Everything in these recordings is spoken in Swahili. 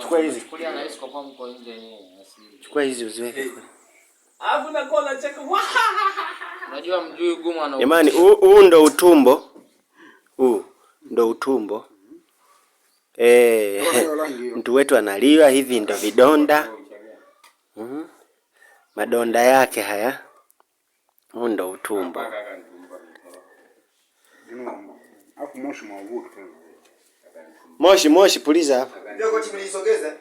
Chukua hizi. Chukua hizi uziweke. Alafu na kona cheka. Unajua mjui gumu ana. Jamani, huu ndo utumbo. Huu ndo utumbo. Mtu wetu analiwa, hivi ndo vidonda. Madonda yake haya. Huu ndo utumbo. Moshi puliza hapa. Ndio kochi mlisogeza.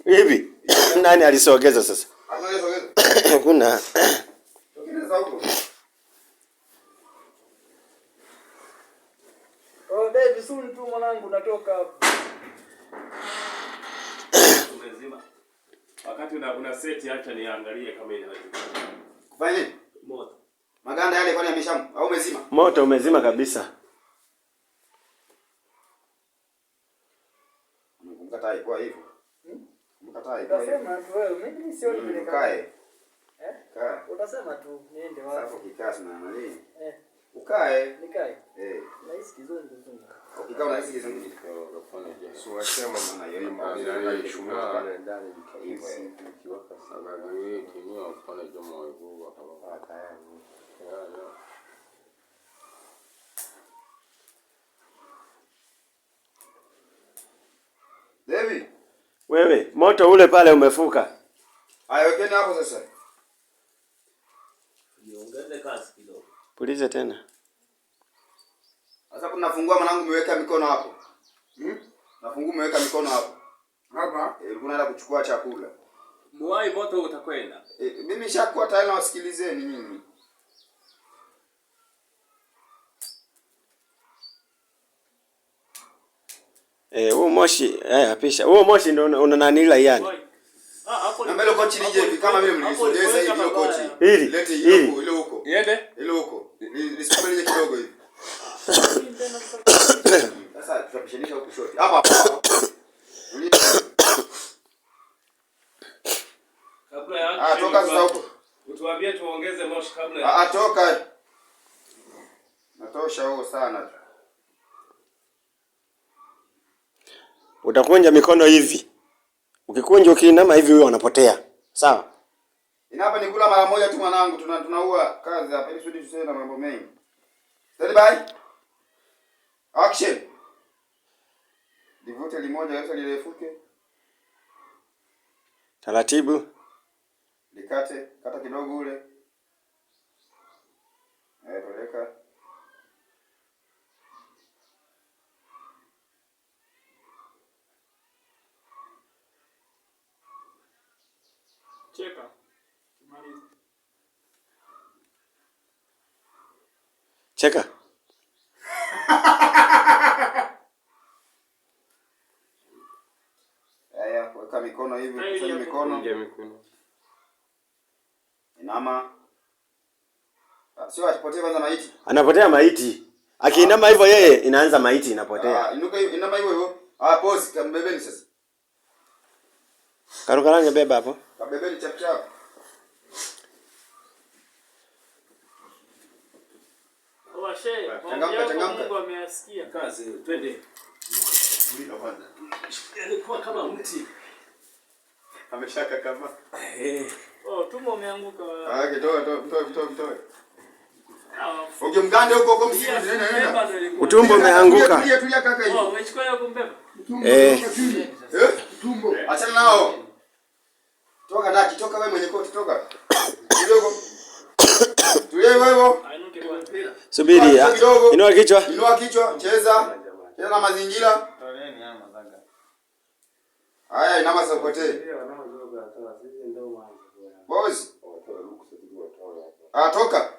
Hivi. Nani alisogeza sasa? Alisogeza. Kuna. Sogeza huko. Oh, baby, soon tu mwanangu natoka hapo. Umezima. Wakati una set acha niangalie kama inawezekana. Kufanya nini? Moto. Maganda yale kwani yameshamu au umezima? Moto umezima kabisa. Mkatai kwa hivyo. Mkatai kwa hivyo. Utasema tu wewe, mimi sioni vile Kae. Kaa. Utasema tu niende wapi? Sasa ukikaa na nini? Ukae. Nikae. Nahisi kizungu. Ukikaa unahisi kizungu. So wasema maana shumaa ndani hivyo kiwaka sana wewe kinyo afanye jamaa hivyo hapa tayari. David, wewe moto ule pale umefuka. Haya wekeni hapo sasa. Niongeze kasi kidogo. Pulize tena. Sasa kuna fungua mwanangu umeweka mikono hapo. Nafungua umeweka mikono hapo. Hapa? Unaenda kuchukua chakula. Muwai moto utakwenda. Mimi nishakuwa tayari na wasikilizeni nyinyi. Huo moshi, apisha. Huo moshi ndio unananila yani. Hapo na mbele kochi nije hivi kama vile mlisogeza hivi ile kochi. Lete ile huko. Iende? Ile huko. Nisipeleke kidogo hivi. Sasa tutapishanisha huko shoti. Hapa. Kabla ya toka sasa huko. Utuambie tuongeze moshi kabla ya. Toka. Natosha huo sana. Utakunja mikono hivi. Ukikunja ukiinama hivi wewe unapotea. Sawa? Hapa ni kula mara moja tu mwanangu, tunaua kazi hapa ili sudi tuseme na mambo mengi. Stand by. Action. Divute limoja kabisa lirefuke. Taratibu. Likate, kata kidogo ule. Peleka. Cheka. Cheka. Haya, weka mikono hivi, kusanya mikono. Inama. Sio asipotee kwanza maiti. Anapotea maiti. Akiinama hivyo yeye inaanza maiti inapotea. Inuka inama hivyo. Pause kambebeni sasa. Karukarange beba hapo. Kabebeni chap chap. Changamka. Mungu ameyasikia. Kazi, twende. Alikuwa kama mti. Ameshaka kama. Tumbo umeanguka. Toa. Ukimgande huko msimu nenda. Utumbo umeanguka. Tulia kaka hivi. Umechukua hiyo kumbeba? Tumbo. Achana nao. Toka ndaki, toka wewe mwenye koti, toka. Kidogo. Tulia wewe. Subiri. Inua kichwa, cheza. Cheza na mazingira. Haya, inama sasa upotee. Boss. Toka.